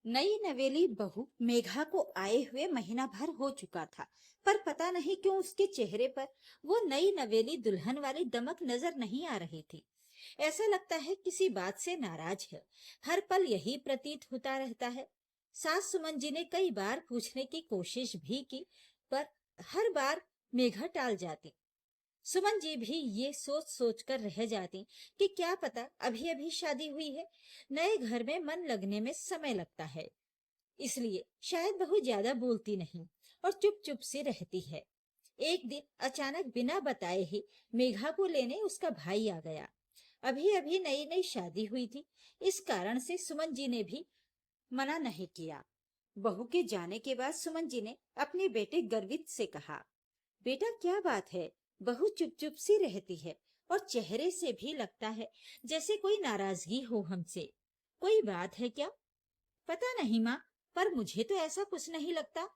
नई नवेली बहू मेघा को आए हुए महीना भर हो चुका था, पर पता नहीं क्यों उसके चेहरे पर वो नई नवेली दुल्हन वाली दमक नजर नहीं आ रही थी। ऐसा लगता है किसी बात से नाराज है। हर पल यही प्रतीत होता रहता है। सास सुमन जी ने कई बार पूछने की कोशिश भी की, पर हर बार मेघा टाल जाती। सुमन जी भी ये सोच सोच कर रह जाती कि क्या पता अभी अभी शादी हुई है, नए घर में मन लगने में समय लगता है, इसलिए शायद बहुत ज्यादा बोलती नहीं और चुप चुप से रहती है। एक दिन अचानक बिना बताए ही मेघा को लेने उसका भाई आ गया। अभी अभी नई नई शादी हुई थी, इस कारण से सुमन जी ने भी मना नहीं किया। बहू के जाने के बाद सुमन जी ने अपने बेटे गर्वित से कहा, बेटा क्या बात है, बहू चुप चुप सी रहती है और चेहरे से भी लगता है जैसे कोई नाराजगी हो हमसे। कोई बात है क्या? पता नहीं माँ, पर मुझे तो ऐसा कुछ नहीं लगता,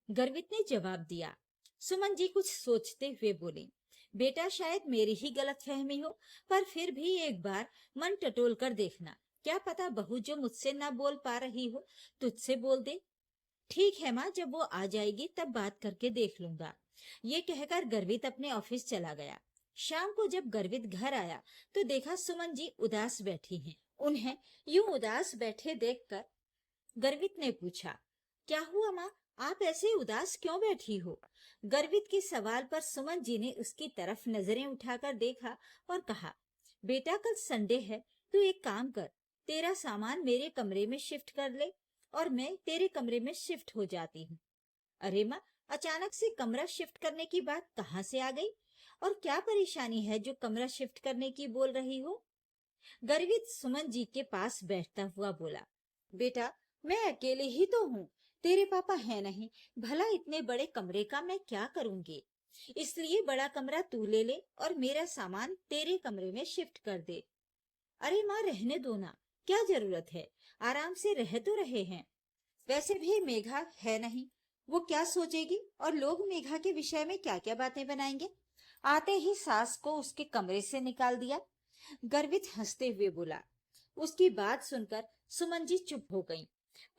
गर्वित ने जवाब दिया। सुमन जी कुछ सोचते हुए बोली, बेटा शायद मेरी ही गलतफहमी हो, पर फिर भी एक बार मन टटोल कर देखना, क्या पता बहू जो मुझसे ना बोल पा रही हो तुझसे बोल दे। ठीक है माँ, जब वो आ जाएगी तब बात करके देख लूंगा। ये कहकर गर्वित अपने ऑफिस चला गया। शाम को जब गर्वित घर आया तो देखा सुमन जी उदास बैठी हैं। उन्हें यूं उदास बैठे देखकर गर्वित ने पूछा, क्या हुआ माँ, आप ऐसे उदास क्यों बैठी हो? गर्वित के सवाल पर सुमन जी ने उसकी तरफ नजरें उठाकर देखा और कहा, बेटा कल संडे है, तू एक काम कर, तेरा सामान मेरे कमरे में शिफ्ट कर ले और मैं तेरे कमरे में शिफ्ट हो जाती हूँ। अरे माँ, अचानक से कमरा शिफ्ट करने की बात कहाँ से आ गई? और क्या परेशानी है जो कमरा शिफ्ट करने की बोल रही हो? गर्वित सुमन जी के पास बैठता हुआ बोला, बेटा मैं अकेले ही तो हूँ, तेरे पापा है नहीं, भला इतने बड़े कमरे का मैं क्या करूंगी? इसलिए बड़ा कमरा तू ले ले और मेरा सामान तेरे कमरे में शिफ्ट कर दे। अरे माँ रहने दो ना, क्या जरूरत है, आराम से रह तो रहे हैं। वैसे भी मेघा है नहीं, वो क्या सोचेगी और लोग मेघा के विषय में क्या क्या बातें बनाएंगे। आते ही सास को उसके कमरे से निकाल दिया। गर्वित हंसते हुए बोला। उसकी बात सुनकर सुमन जी चुप हो गईं,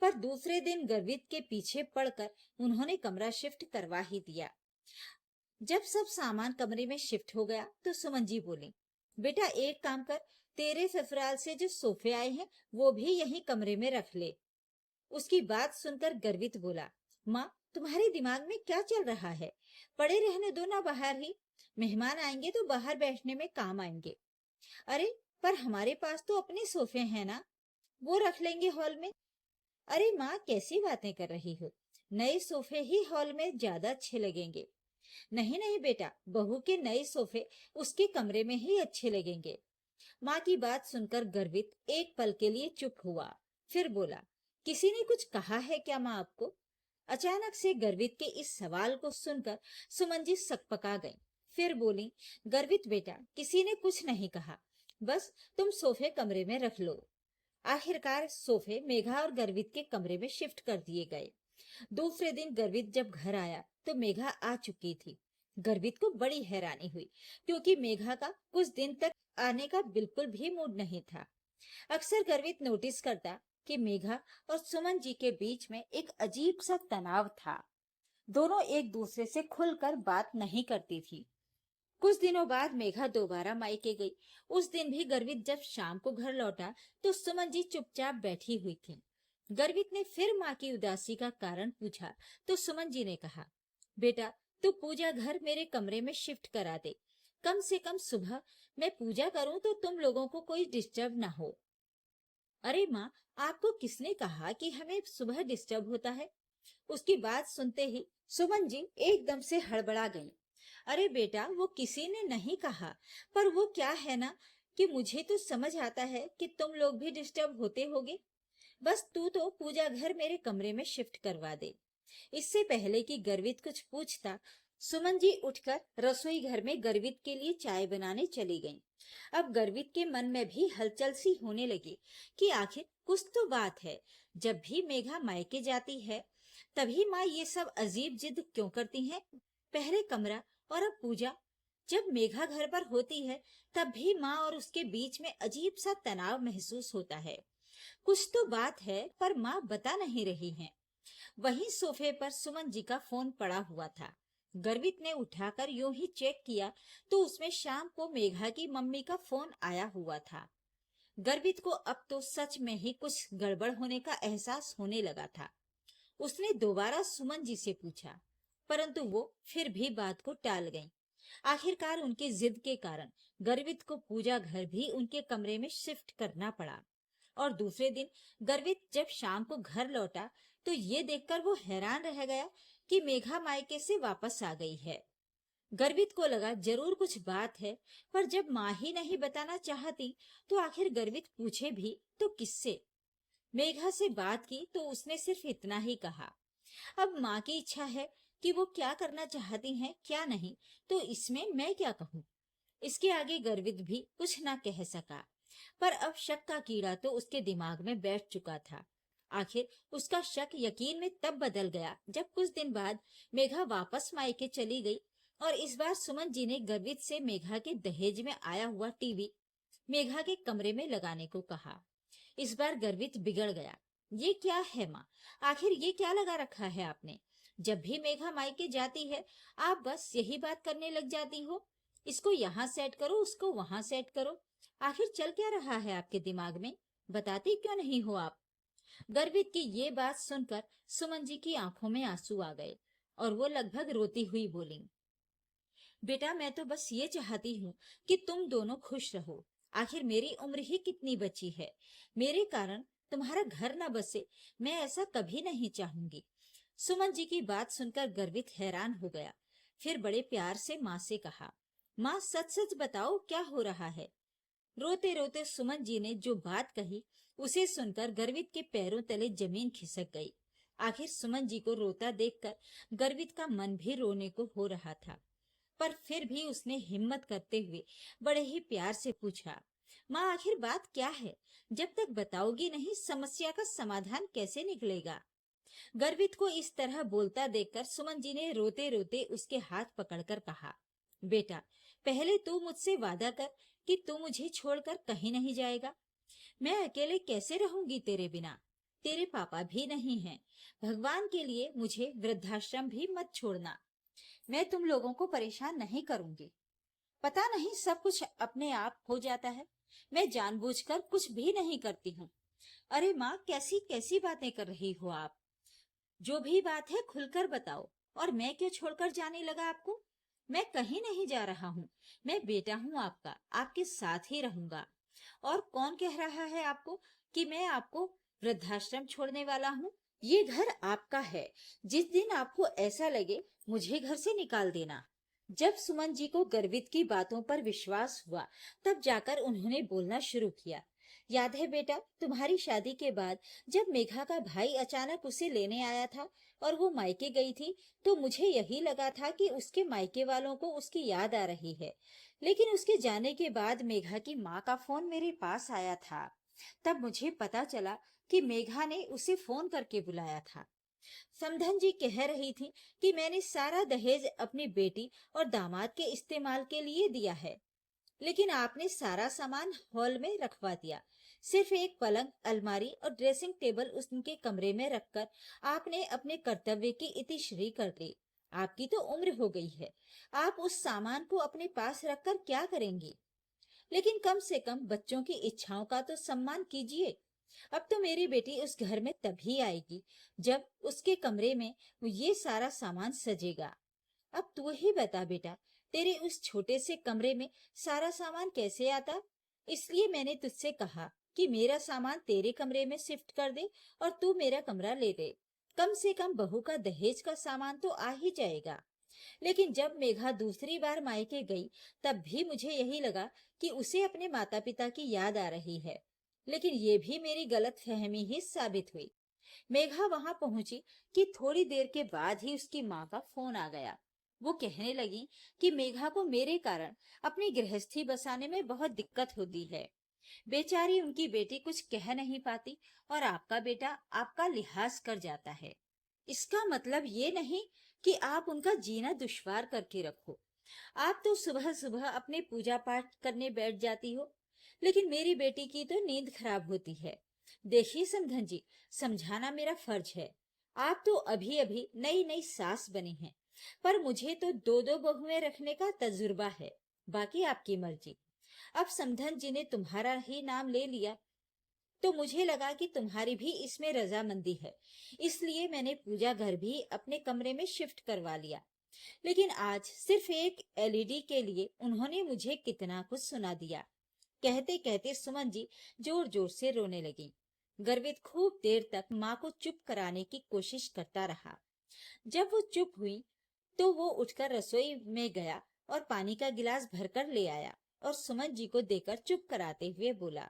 पर दूसरे दिन गर्वित के पीछे पड़कर उन्होंने कमरा शिफ्ट करवा ही दिया। जब सब सामान कमरे में शिफ्ट हो गया तो सुमन जी बोली, बेटा एक काम कर, तेरे ससुराल से जो सोफे आए हैं वो भी यहीं कमरे में रख ले। उसकी बात सुनकर गर्वित बोला, माँ तुम्हारे दिमाग में क्या चल रहा है, पड़े रहने दो ना बाहर ही, मेहमान आएंगे तो बाहर बैठने में काम आएंगे। अरे पर हमारे पास तो अपने सोफे हैं ना, वो रख लेंगे हॉल में। अरे माँ कैसी बातें कर रही हो, नए सोफे ही हॉल में ज्यादा अच्छे लगेंगे। नहीं नहीं बेटा, बहू के नए सोफे उसके कमरे में ही अच्छे लगेंगे। माँ की बात सुनकर गर्वित एक पल के लिए चुप हुआ, फिर बोला, किसी ने कुछ कहा है क्या माँ आपको? अचानक से गर्वित के इस सवाल को सुनकर सुमन जी सकपका गई, फिर बोली, गर्वित बेटा किसी ने कुछ नहीं कहा, बस तुम सोफे कमरे में रख लो। आखिरकार सोफे मेघा और गर्वित के कमरे में शिफ्ट कर दिए गए। दूसरे दिन गर्वित जब घर आया तो मेघा आ चुकी थी। गर्वित को बड़ी हैरानी हुई, क्योंकि मेघा का कुछ दिन तक आने का बिल्कुल भी मूड नहीं था। अक्सर गर्वित नोटिस करता कि मेघा और सुमन जी के बीच में एक अजीब सा तनाव था। दोनों एक दूसरे से खुलकर बात नहीं करती थी। कुछ दिनों बाद मेघा दोबारा मायके गई। उस दिन भी गर्वित जब शाम को घर लौटा तो सुमन जी चुपचाप बैठी हुई थी। गर्वित ने फिर माँ की उदासी का कारण पूछा तो सुमन जी ने कहा, बेटा तू पूजा घर मेरे कमरे में शिफ्ट करा दे, कम से कम सुबह मैं पूजा करूं तो तुम लोगों को कोई डिस्टर्ब ना हो। अरे माँ, आपको किसने कहा कि हमें सुबह डिस्टर्ब होता है? उसकी बात सुनते ही सुमन जी एकदम से हड़बड़ा गई। अरे बेटा वो किसी ने नहीं कहा, पर वो क्या है ना कि मुझे तो समझ आता है कि तुम लोग भी डिस्टर्ब होते होगे। बस तू तो पूजा घर मेरे कमरे में शिफ्ट करवा दे। इससे पहले कि गर्वित कुछ पूछता, सुमन जी उठकर रसोई घर में गर्वित के लिए चाय बनाने चली गईं। अब गर्वित के मन में भी हलचल सी होने लगी कि आखिर कुछ तो बात है। जब भी मेघा मायके जाती है तभी माँ ये सब अजीब जिद क्यों करती हैं? पहले कमरा और अब पूजा। जब मेघा घर पर होती है तब भी माँ और उसके बीच में अजीब सा तनाव महसूस होता है। कुछ तो बात है पर माँ बता नहीं रही हैं। वहीं सोफे पर सुमन जी का फोन पड़ा हुआ था। गर्वित ने उठाकर यूं ही चेक किया तो उसमें शाम को मेघा की मम्मी का फोन आया हुआ था। गर्वित को अब तो सच में ही कुछ गड़बड़ होने का एहसास होने लगा था। उसने दोबारा सुमन जी से पूछा, परंतु वो फिर भी बात को टाल गईं। आखिरकार उनकी जिद के कारण गर्वित को पूजा घर भी उनके कमरे में शिफ्ट करना पड़ा। और दूसरे दिन गर्वित जब शाम को घर लौटा तो ये देखकर वो हैरान रह गया कि मेघा मायके से वापस आ गई है। गर्वित को लगा जरूर कुछ बात है, पर जब माँ ही नहीं बताना चाहती तो आखिर गर्वित पूछे भी तो किससे। मेघा से बात की तो उसने सिर्फ इतना ही कहा, अब माँ की इच्छा है कि वो क्या करना चाहती हैं क्या नहीं, तो इसमें मैं क्या कहूँ। इसके आगे गर्वित भी कुछ ना कह सका। पर अब शक का कीड़ा तो उसके दिमाग में बैठ चुका था। आखिर उसका शक यकीन में तब बदल गया जब कुछ दिन बाद मेघा वापस मायके चली गई और इस बार सुमन जी ने गर्वित से मेघा के दहेज में आया हुआ टीवी मेघा के कमरे में लगाने को कहा। इस बार गर्वित बिगड़ गया। ये क्या है माँ, आखिर ये क्या लगा रखा है आपने। जब भी मेघा मायके जाती है आप बस यही बात करने लग जाती हो, इसको यहाँ सेट करो उसको वहां सेट करो। आखिर चल क्या रहा है आपके दिमाग में, बताती क्यों नहीं हो आप। गर्वित की ये बात सुनकर सुमन जी की आंखों में आंसू आ गए और वो लगभग रोती हुई बोली, बेटा मैं तो बस ये चाहती हूँ कि तुम दोनों खुश रहो। आखिर मेरी उम्र ही कितनी बची है, मेरे कारण तुम्हारा घर न बसे, मैं ऐसा कभी नहीं चाहूंगी। सुमन जी की बात सुनकर गर्वित हैरान हो गया। फिर बड़े प्यार से माँ से कहा, माँ सच सच बताओ क्या हो रहा है। रोते रोते सुमन जी ने जो बात कही उसे सुनकर गर्वित के पैरों तले जमीन खिसक गई। आखिर सुमन जी को रोता देखकर गर्वित का मन भी रोने को हो रहा था, पर फिर भी उसने हिम्मत करते हुए बड़े ही प्यार से पूछा, माँ आखिर बात क्या है, जब तक बताओगी नहीं समस्या का समाधान कैसे निकलेगा। गर्वित को इस तरह बोलता देखकर सुमन जी ने रोते रोते उसके हाथ पकड़कर कहा, बेटा पहले तू मुझसे वादा कर कि तू मुझे छोड़कर कहीं नहीं जाएगा। मैं अकेले कैसे रहूंगी तेरे बिना, तेरे पापा भी नहीं हैं। भगवान के लिए मुझे वृद्धाश्रम भी मत छोड़ना। मैं तुम लोगों को परेशान नहीं करूंगी। पता नहीं सब कुछ अपने आप हो जाता है, मैं जानबूझकर कुछ भी नहीं करती हूँ। अरे माँ कैसी कैसी बातें कर रही हो आप, जो भी बात है खुलकर बताओ। और मैं क्यों छोड़कर जाने लगा आपको, मैं कहीं नहीं जा रहा हूँ, मैं बेटा हूँ आपका, आपके साथ ही रहूंगा। और कौन कह रहा है आपको कि मैं आपको वृद्धाश्रम छोड़ने वाला हूँ। ये घर आपका है, जिस दिन आपको ऐसा लगे मुझे घर से निकाल देना। जब सुमन जी को गर्वित की बातों पर विश्वास हुआ तब जाकर उन्होंने बोलना शुरू किया, याद है बेटा तुम्हारी शादी के बाद जब मेघा का भाई अचानक उसे लेने आया था और वो मायके गई थी, तो मुझे यही लगा था कि उसके मायके वालों को उसकी याद आ रही है। लेकिन उसके जाने के बाद मेघा की माँ का फोन मेरे पास आया था। तब मुझे पता चला कि मेघा ने उसे फोन करके बुलाया था। समधन जी कह रही थी कि मैंने सारा दहेज अपनी बेटी और दामाद के इस्तेमाल के लिए दिया है, लेकिन आपने सारा सामान हॉल में रखवा दिया। सिर्फ एक पलंग, अलमारी और ड्रेसिंग टेबल उनके कमरे में रखकर आपने अपने कर्तव्य की इतिश्री कर दी। आपकी तो उम्र हो गई है, आप उस सामान को अपने पास रखकर क्या करेंगी। लेकिन कम से कम बच्चों की इच्छाओं का तो सम्मान कीजिए। अब तो मेरी बेटी उस घर में तभी आएगी जब उसके कमरे में ये सारा सामान सजेगा। अब तू ही बता बेटा, तेरे उस छोटे से कमरे में सारा सामान कैसे आता। इसलिए मैंने तुझसे कहा कि मेरा सामान तेरे कमरे में शिफ्ट कर दे और तू मेरा कमरा ले ले। कम से कम बहू का दहेज का सामान तो आ ही जाएगा। लेकिन जब मेघा दूसरी बार मायके गई तब भी मुझे यही लगा कि उसे अपने माता पिता की याद आ रही है। लेकिन ये भी मेरी गलत फहमी ही साबित हुई। मेघा वहां पहुंची कि थोड़ी देर के बाद ही उसकी माँ का फोन आ गया। वो कहने लगी कि मेघा को मेरे कारण अपनी गृहस्थी बसाने में बहुत दिक्कत होती है। बेचारी उनकी बेटी कुछ कह नहीं पाती और आपका बेटा आपका लिहाज कर जाता है। इसका मतलब ये नहीं कि आप उनका जीना दुश्वार करके रखो। आप तो सुबह सुबह अपने पूजा पाठ करने बैठ जाती हो, लेकिन मेरी बेटी की तो नींद खराब होती है। देखिए समधन जी, समझाना मेरा फर्ज है। आप तो अभी अभी नई नई सास बनी हैं, पर मुझे तो दो दो बहुएं रखने का तजुर्बा है। बाकी आपकी मर्जी। अब समधन जी ने तुम्हारा ही नाम ले लिया, तो मुझे लगा कि तुम्हारी भी इसमें रजामंदी है, इसलिए मैंने पूजा घर भी अपने कमरे में शिफ्ट करवा लिया। लेकिन आज सिर्फ एक एलईडी के लिए उन्होंने मुझे कितना कुछ सुना दिया। कहते कहते सुमन जी जोर जोर से रोने लगी। गर्वित खूब देर तक माँ को चुप कराने की कोशिश करता रहा। जब वो चुप हुई तो वो उठकर रसोई में गया और पानी का गिलास भरकर ले आया और सुमन जी को देकर चुप कराते हुए बोला,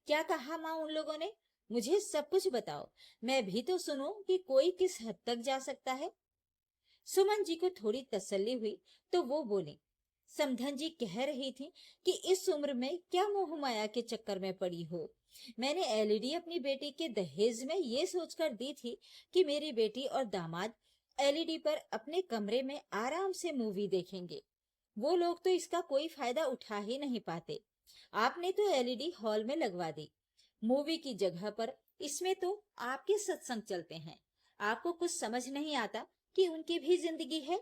क्या कहा माँ उन लोगों ने? मुझे सब कुछ बताओ, मैं भी तो सुनूं कि कोई किस हद तक जा सकता है। सुमन जी को थोड़ी तसल्ली हुई तो वो बोली, समधन जी कह रही थी कि इस उम्र में क्या मोह माया के चक्कर में पड़ी हो। मैंने एलईडी अपनी बेटी के दहेज में ये सोचकर दी थी कि मेरी बेटी और दामाद एलईडी पर अपने कमरे में आराम से मूवी देखेंगे। वो लोग तो इसका कोई फायदा उठा ही नहीं पाते। आपने तो एलईडी हॉल में लगवा दी। मूवी की जगह पर इसमें तो आपके सत्संग चलते हैं। आपको कुछ समझ नहीं आता कि उनकी भी जिंदगी है।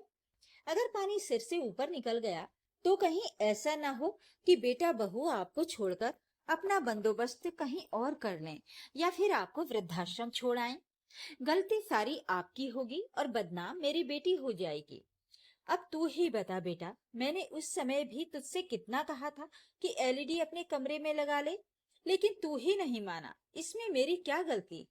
अगर पानी सिर से ऊपर निकल गया तो कहीं ऐसा ना हो कि बेटा बहू आपको छोड़कर अपना बंदोबस्त कहीं और कर लें या फिर आपको वृद्धाश्रम छोड़ आएं। गलती सारी आपकी होगी और बदनाम मेरी बेटी हो जाएगी। अब तू ही बता बेटा, मैंने उस समय भी तुझसे कितना कहा था कि एलईडी अपने कमरे में लगा ले, लेकिन तू ही नहीं माना। इसमें मेरी क्या गलती?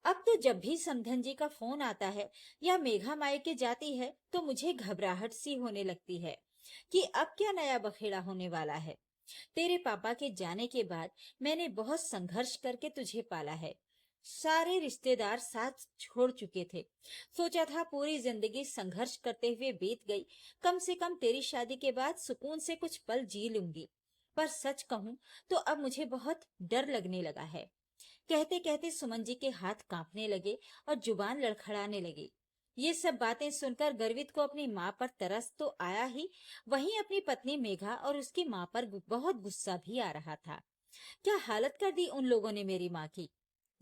अब तो जब भी समधन जी का फोन आता है या मेघा मायके जाती है तो मुझे घबराहट सी होने लगती है कि अब क्या नया बखेड़ा होने वाला है। तेरे पापा के जाने के बाद मैंने बहुत संघर्ष करके तुझे पाला है। सारे रिश्तेदार साथ छोड़ चुके थे। सोचा था पूरी जिंदगी संघर्ष करते हुए बीत गई, कम से कम तेरी शादी के बाद सुकून से कुछ पल जी लूंगी। पर सच कहूं तो अब मुझे बहुत डर लगने लगा है। कहते कहते सुमन जी के हाथ कांपने लगे और जुबान लड़खड़ाने लगी। ये सब बातें सुनकर गर्वित को अपनी माँ पर तरस तो आया ही, वहीं अपनी पत्नी मेघा और उसकी माँ पर बहुत गुस्सा भी आ रहा था। क्या हालत कर दी उन लोगों ने मेरी माँ की।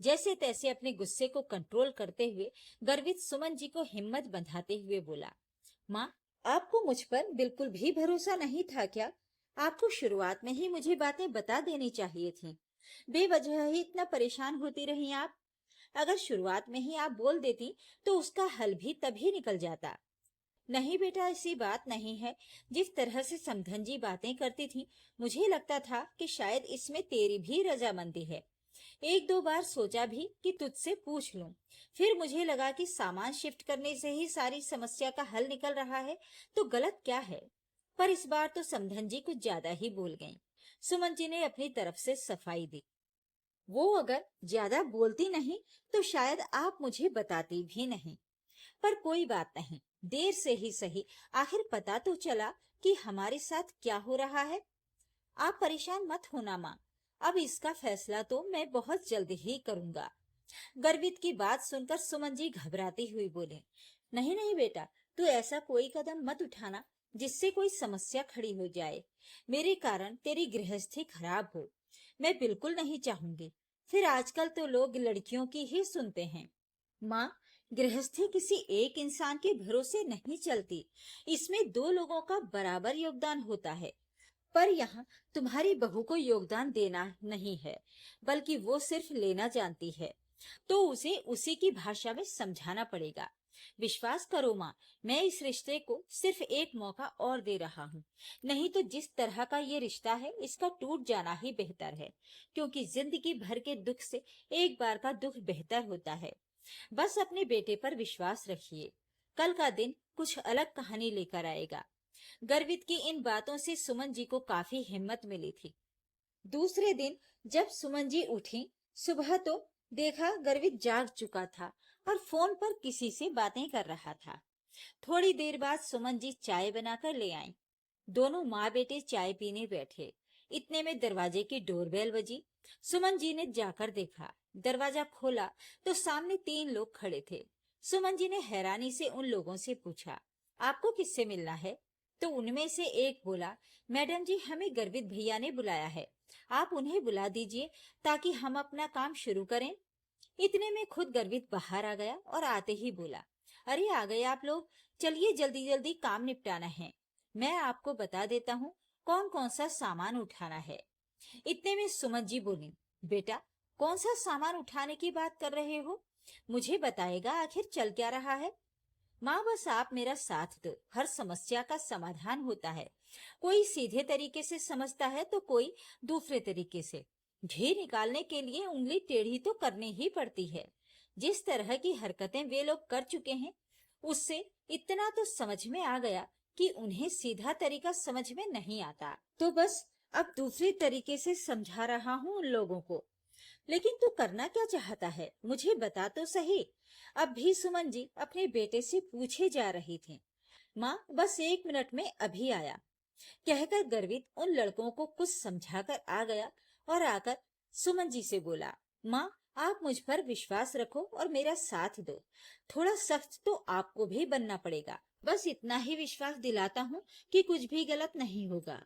जैसे तैसे अपने गुस्से को कंट्रोल करते हुए गर्वित सुमन जी को हिम्मत बंधाते हुए बोला, माँ, आपको मुझ पर बिल्कुल भी भरोसा नहीं था क्या? आपको शुरुआत में ही मुझे बातें बता देनी चाहिए थी। बेवजह ही इतना परेशान होती रही आप। अगर शुरुआत में ही आप बोल देती तो उसका हल भी तभी निकल जाता। नहीं बेटा, ऐसी बात नहीं है। जिस तरह से समधन जी बातें करती थी, मुझे लगता था कि शायद इसमें तेरी भी रजामंदी है। एक दो बार सोचा भी कि तुझसे पूछ लूं। फिर मुझे लगा कि सामान शिफ्ट करने से ही सारी समस्या का हल निकल रहा है, तो गलत क्या है। पर इस बार तो समधन जी कुछ ज्यादा ही बोल गईं। सुमन जी ने अपनी तरफ से सफाई दी। वो अगर ज्यादा बोलती नहीं तो शायद आप मुझे बताती भी नहीं। पर कोई बात नहीं, देर से ही सही, आखिर पता तो चला कि हमारे साथ क्या हो रहा है। आप परेशान मत होना माँ, अब इसका फैसला तो मैं बहुत जल्द ही करूंगा। गर्वित की बात सुनकर सुमन जी घबराती हुई बोले, नहीं नहीं बेटा, तू ऐसा कोई कदम मत उठाना जिससे कोई समस्या खड़ी हो जाए, मेरे कारण तेरी गृहस्थी खराब हो। मैं बिल्कुल नहीं चाहूंगी। फिर आजकल तो लोग लड़कियों की ही सुनते हैं। माँ, गृहस्थी किसी एक इंसान के भरोसे नहीं चलती। इसमें दो लोगों का बराबर योगदान होता है। पर यहाँ तुम्हारी बहू को योगदान देना नहीं है, बल्कि वो सिर्फ लेना जानती है। तो उसे उसी की भाषा में समझाना पड़ेगा। विश्वास करो माँ, मैं इस रिश्ते को सिर्फ एक मौका और दे रहा हूँ। नहीं तो जिस तरह का ये रिश्ता है, इसका टूट जाना ही बेहतर है, क्योंकि जिंदगी भर के दुख से एक बार का दुख बेहतर होता है। बस अपने बेटे पर विश्वास रखिए, कल का दिन कुछ अलग कहानी लेकर आएगा। गर्वित की इन बातों से सुमन जी को काफी हिम्मत मिली थी। दूसरे दिन जब सुमन जी उठी, सुबह तो देखा गर्वित जाग चुका था और फोन पर किसी से बातें कर रहा था। थोड़ी देर बाद सुमन जी चाय बनाकर ले आईं। दोनों माँ बेटे चाय पीने बैठे। इतने में दरवाजे की डोरबेल बजी। सुमन जी ने जाकर देखा, दरवाजा खोला तो सामने तीन लोग खड़े थे। सुमन जी ने हैरानी से उन लोगों से पूछा, आपको किससे मिलना है? तो उनमें से एक बोला, मैडम जी, हमें गर्वित भैया ने बुलाया है। आप उन्हें बुला दीजिए ताकि हम अपना काम शुरू करें। इतने में खुद गर्वित बाहर आ गया और आते ही बोला, अरे आ गए आप लोग, चलिए जल्दी जल्दी काम निपटाना है। मैं आपको बता देता हूँ कौन कौन सा सामान उठाना है। इतने में सुमन जी बोली, बेटा कौन सा सामान उठाने की बात कर रहे हो, मुझे बताएगा आखिर चल क्या रहा है। माँ बस आप मेरा साथ दो, हर समस्या का समाधान होता है। कोई सीधे तरीके से समझता है तो कोई दूसरे तरीके से। घी निकालने के लिए उंगली टेढ़ी तो करनी ही पड़ती है। जिस तरह की हरकतें वे लोग कर चुके हैं उससे इतना तो समझ में आ गया कि उन्हें सीधा तरीका समझ में नहीं आता, तो बस अब दूसरे तरीके से समझा रहा हूँ उन लोगों को। लेकिन तू करना क्या चाहता है, मुझे बता तो सही। अब भी सुमन जी अपने बेटे से पूछे जा रही थी। माँ बस 1 मिनट में अभी आया, कहकर गर्वित उन लड़कों को कुछ समझाकर आ गया और आकर सुमन जी से बोला, माँ आप मुझ पर विश्वास रखो और मेरा साथ दो। थोड़ा सख्त तो आपको भी बनना पड़ेगा, बस इतना ही विश्वास दिलाता हूँ कि कुछ भी गलत नहीं होगा।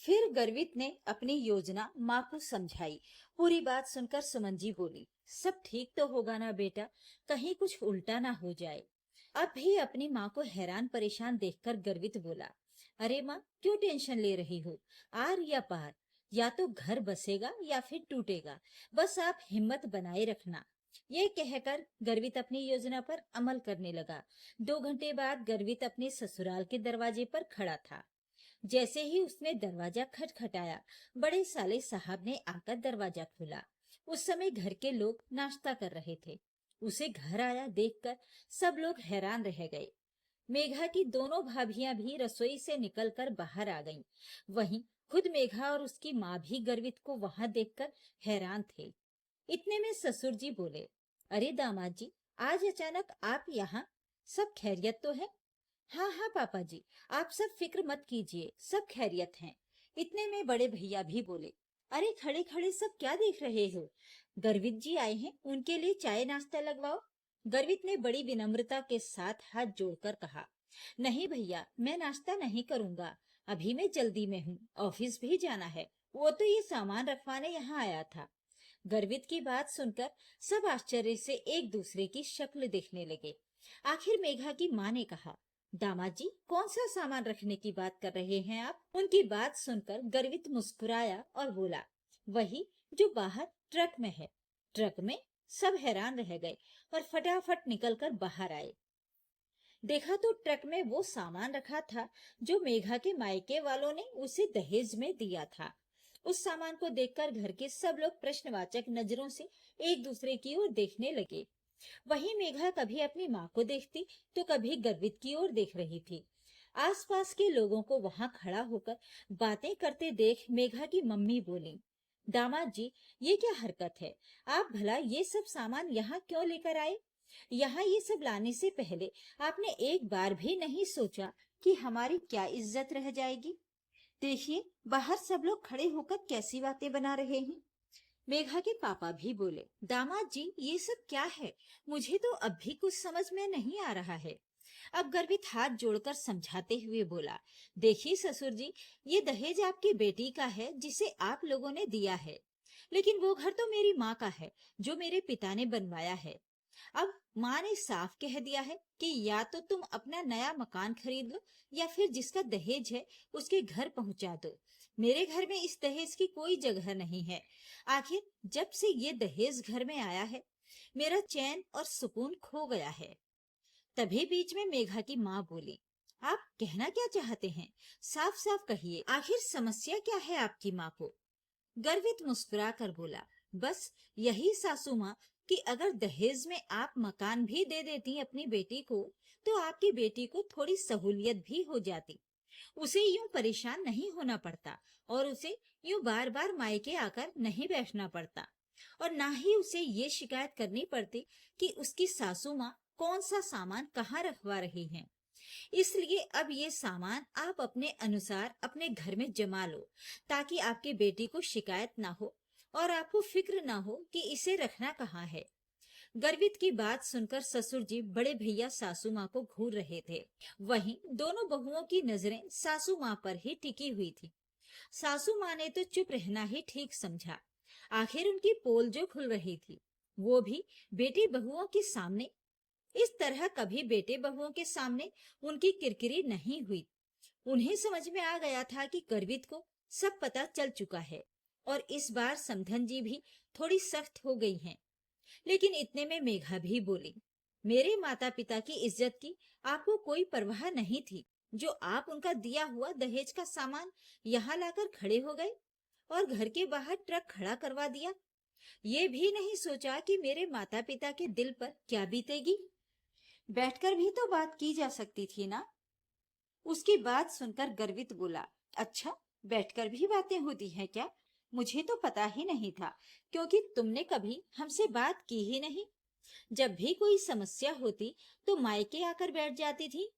फिर गर्वित ने अपनी योजना माँ को समझाई। पूरी बात सुनकर सुमन जी बोली, सब ठीक तो होगा ना बेटा, कहीं कुछ उल्टा ना हो जाए। अब भी अपनी माँ को हैरान परेशान देखकर गर्वित बोला, अरे माँ क्यों टेंशन ले रही हो, आर या पार, या तो घर बसेगा या फिर टूटेगा, बस आप हिम्मत बनाए रखना। ये कहकर गर्वित अपनी योजना पर अमल करने लगा। 2 घंटे बाद गर्वित अपने ससुराल के दरवाजे पर खड़ा था। जैसे ही उसने दरवाजा खटखटाया, बड़े साले साहब ने आकर दरवाजा खोला। उस समय घर के लोग नाश्ता कर रहे थे। उसे घर आया देखकर सब लोग हैरान रह गए। मेघा की दोनों भाभियां भी रसोई से निकलकर बाहर आ गईं। वहीं खुद मेघा और उसकी माँ भी गर्वित को वहां देखकर हैरान थे। इतने में ससुर जी बोले, अरे दामाद जी, आज अचानक आप यहाँ, सब खैरियत तो है? हाँ हाँ पापा जी, आप सब फिक्र मत कीजिए, सब खैरियत हैं। इतने में बड़े भैया भी बोले, अरे खड़े खड़े सब क्या देख रहे हो, गर्वित जी आए हैं, उनके लिए चाय नाश्ता लगवाओ। गर्वित ने बड़ी विनम्रता के साथ हाथ जोड़कर कहा, नहीं भैया मैं नाश्ता नहीं करूंगा, अभी मैं जल्दी में हूँ, ऑफिस भी जाना है। वो तो ये सामान रखवाने यहाँ आया था। गर्वित की बात सुनकर सब आश्चर्य से एक दूसरे की शक्ल देखने लगे। आखिर मेघा की माँ ने कहा, दामाद जी कौन सा सामान रखने की बात कर रहे हैं आप? उनकी बात सुनकर गर्वित मुस्कुराया और बोला, वही जो बाहर ट्रक में है। ट्रक में? सब हैरान रह गए और फटाफट निकलकर बाहर आए। देखा तो ट्रक में वो सामान रखा था जो मेघा के मायके वालों ने उसे दहेज में दिया था। उस सामान को देखकर घर के सब लोग प्रश्नवाचक नजरों से एक दूसरे की ओर देखने लगे। वहीं मेघा कभी अपनी माँ को देखती तो कभी गर्वित की ओर देख रही थी। आसपास के लोगों को वहां खड़ा होकर बातें करते देख मेघा की मम्मी बोली, दामाद जी ये क्या हरकत है, आप भला ये सब सामान यहाँ क्यों लेकर आए? यहाँ ये सब लाने से पहले आपने एक बार भी नहीं सोचा कि हमारी क्या इज्जत रह जाएगी? देखिए बाहर सब लोग खड़े होकर कैसी बातें बना रहे हैं। मेघा के पापा भी बोले, दामाद जी ये सब क्या है, मुझे तो अब भी कुछ समझ में नहीं आ रहा है। अब गर्वित हाथ जोड़कर समझाते हुए बोला, देखिए ससुर जी, ये दहेज आपकी बेटी का है जिसे आप लोगों ने दिया है, लेकिन वो घर तो मेरी माँ का है जो मेरे पिता ने बनवाया है। अब माँ ने साफ कह दिया है कि या तो तुम अपना नया मकान खरीद लो या फिर जिसका दहेज है उसके घर पहुंचा दो। मेरे घर में इस दहेज की कोई जगह नहीं है। आखिर जब से ये दहेज घर में आया है मेरा चैन और सुकून खो गया है। तभी बीच में मेघा की माँ बोली, आप कहना क्या चाहते हैं, साफ साफ कहिए, आखिर समस्या क्या है आपकी माँ को? गर्वित मुस्कुरा कर बोला, बस यही सासू माँ कि अगर दहेज में आप मकान भी दे देती अपनी बेटी को तो आपकी बेटी को थोड़ी सहूलियत भी हो जाती। उसे यूं परेशान नहीं होना पड़ता और उसे यूं बार बार मायके आकर नहीं बैठना पड़ता और ना ही उसे ये शिकायत करनी पड़ती कि उसकी सासू माँ कौन सा सामान कहाँ रखवा रही हैं। इसलिए अब ये सामान आप अपने अनुसार अपने घर में जमा लो ताकि आपके बेटी को शिकायत ना हो और आपको फिक्र ना हो कि इसे रखना कहाँ है। गर्वित की बात सुनकर ससुर जी बड़े भैया सासू माँ को घूर रहे थे। वहीं दोनों बहुओं की नजरें सासू माँ पर ही टिकी हुई थी। सासू माँ ने तो चुप रहना ही ठीक समझा। आखिर उनकी पोल जो खुल रही थी, वो भी बेटी बहुओं के सामने। इस तरह कभी बेटे बहुओं के सामने उनकी किरकिरी नहीं हुई। उन्हें समझ में आ गया था कि गर्वित को सब पता चल चुका है और इस बार समधन जी भी थोड़ी सख्त हो गई हैं। लेकिन इतने में मेघा भी बोली, मेरे माता पिता की इज्जत की आपको कोई परवाह नहीं थी, जो आप उनका दिया हुआ दहेज का सामान यहाँ लाकर खड़े हो गए और घर के बाहर ट्रक खड़ा करवा दिया। ये भी नहीं सोचा कि मेरे माता पिता के दिल पर क्या बीतेगी। बैठकर भी तो बात की जा सकती थी ना। उसकी बात सुनकर गर्वित बोला, अच्छा, बैठकर भी बातें होती हैं क्या? मुझे तो पता ही नहीं था, क्योंकि तुमने कभी हमसे बात की ही नहीं। जब भी कोई समस्या होती तो मायके आकर बैठ जाती थी।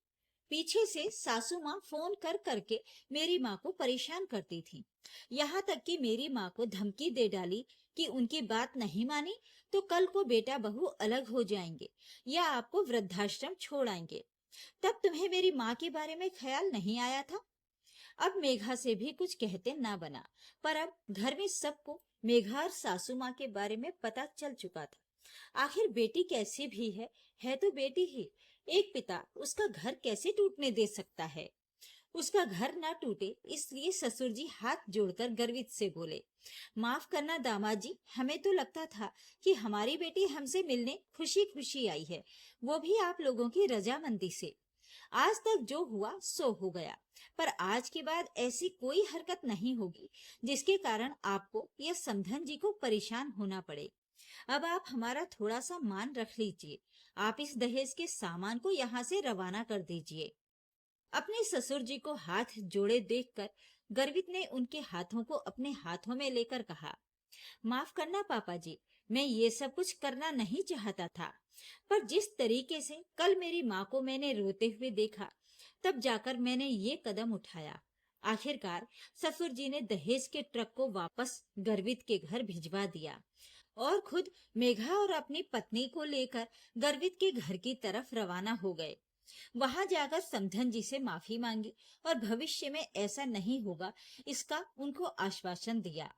पीछे से सासू माँ फोन कर करके मेरी माँ को परेशान करती थी। यहाँ तक कि मेरी माँ को धमकी दे डाली कि उनकी बात नहीं मानी तो कल को बेटा बहू अलग हो जाएंगे या आपको वृद्धाश्रम छोड़ आएंगे। तब तुम्हें मेरी माँ के बारे में ख्याल नहीं आया था? अब मेघा से भी कुछ कहते ना बना, पर अब घर में सबको मेघा और सासू माँ के बारे में पता चल चुका था। आखिर बेटी कैसी भी है तो बेटी ही। एक पिता उसका घर कैसे टूटने दे सकता है? उसका घर ना टूटे इसलिए ससुर जी हाथ जोड़कर गर्वित से बोले, माफ करना दामाद जी, हमें तो लगता था कि हमारी बेटी हमसे मिलने खुशी खुशी आई है, वो भी आप लोगों की रजामंदी से। आज तक जो हुआ सो हो गया, पर आज के बाद ऐसी कोई हरकत नहीं होगी जिसके कारण आपको या समधन जी को परेशान होना पड़े। अब आप हमारा थोड़ा सा मान रख लीजिए। आप इस दहेज के सामान को यहाँ से रवाना कर दीजिए। अपने ससुर जी को हाथ जोड़े देखकर गर्वित ने उनके हाथों को अपने हाथों में लेकर कहा, माफ करना पापा जी, मैं ये सब कुछ करना नहीं चाहता था, पर जिस तरीके से कल मेरी माँ को मैंने रोते हुए देखा, तब जाकर मैंने ये कदम उठाया। आखिरकार ससुर जी ने दहेज के ट्रक को वापस गर्वित के घर भिजवा दिया और खुद मेघा और अपनी पत्नी को लेकर गर्वित के घर की तरफ रवाना हो गए। वहां जाकर समधन जी से माफी मांगी और भविष्य में ऐसा नहीं होगा इसका उनको आश्वासन दिया।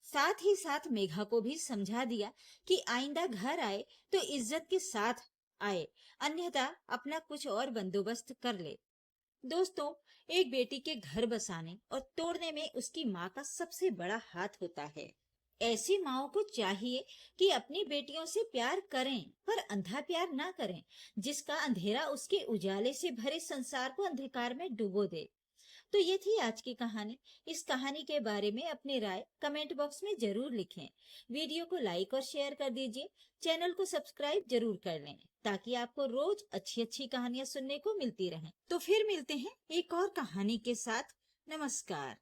साथ ही साथ मेघा को भी समझा दिया कि आइंदा घर आए तो इज्जत के साथ आए, अन्यथा अपना कुछ और बंदोबस्त कर ले। दोस्तों, एक बेटी के घर बसाने और तोड़ने में उसकी माँ का सबसे बड़ा हाथ होता है। ऐसी माओ को चाहिए कि अपनी बेटियों से प्यार करें, पर अंधा प्यार ना करें, जिसका अंधेरा उसके उजाले से भरे संसार को अंधकार में डुबो दे। तो ये थी आज की कहानी। इस कहानी के बारे में अपनी राय कमेंट बॉक्स में जरूर लिखें। वीडियो को लाइक और शेयर कर दीजिए। चैनल को सब्सक्राइब जरूर कर लें, ताकि आपको रोज अच्छी अच्छी कहानियां सुनने को मिलती रहें। तो फिर मिलते हैं एक और कहानी के साथ। नमस्कार।